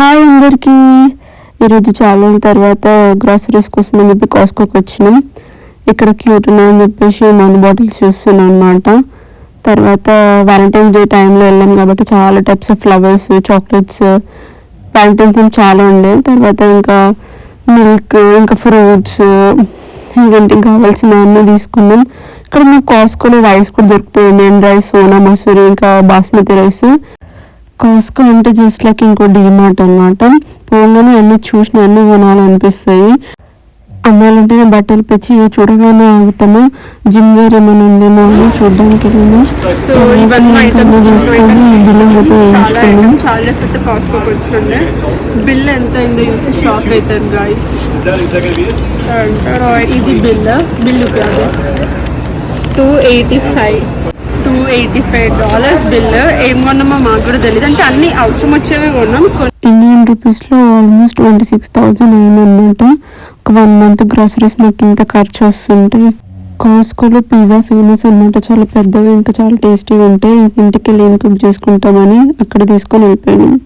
Hi అందరికీ. ఈరోజు చాలా రోజుల తర్వాత గ్రాసరీస్ కోసం అని చెప్పి కాస్కోకి వచ్చినాం. ఇక్కడ క్యూట్ ఉన్నాయని చెప్పేసి మనీ బాటిల్స్ చూస్తున్నాం అనమాట. తర్వాత వ్యాలంటైన్స్ డే టైంలో వెళ్ళాం కాబట్టి చాలా types of flowers, chocolates, Valentine's చాలా ఉండే. తర్వాత ఇంకా మిల్క్, ఇంకా ఫ్రూట్స్, ఇంకేంటి కావాల్సిన అన్నీ తీసుకున్నాం. ఇక్కడ మాకు కాస్కోలో రైస్ కూడా దొరుకుతుంది. ఇండియన్ రైస్, సోనా మసూరి, ఇంకా బాస్మతి రైస్. కాస్కో అంటే జస్ట్ లైక్ ఇంకో డీమార్ట్ అనమాట. పోగానే అన్ని చూసిన అన్ని కొనాలనిపిస్తాయి. అమ్మాయిలంటే బట్టలు పెంచి చూడగానే ఆగుతాము. జిమ్ వేర్ ఏమైనా ఉందేమో అని చూడడానికి వెళ్ళాము. బిల్ ఎంత అయిందో చూసి షాక్ అవుతాను గాయస్. ఇది బిల్ $285 బిల్. ఏం కొన్నామో మాకు కూడా తెలియదు. అంటే అన్ని అవసరం వచ్చేవే కొన్నాం. ఇండియన్ రూపీస్లో ఆల్మోస్ట్ 26,000 అయిందనమాట. ఒక 1 month గ్రాసరీస్ మాకు ఇంత ఖర్చు వస్తుంటాయి. కాస్కోలో పిజ్జా ఫేమస్ అనమాట. చాలా పెద్దగా ఇంకా చాలా టేస్టీగా ఉంటాయి. ఇంటికి వెళ్ళి ఏం కుక్ చేసుకుంటామని అక్కడ తీసుకొని వెళ్ళిపోయాను.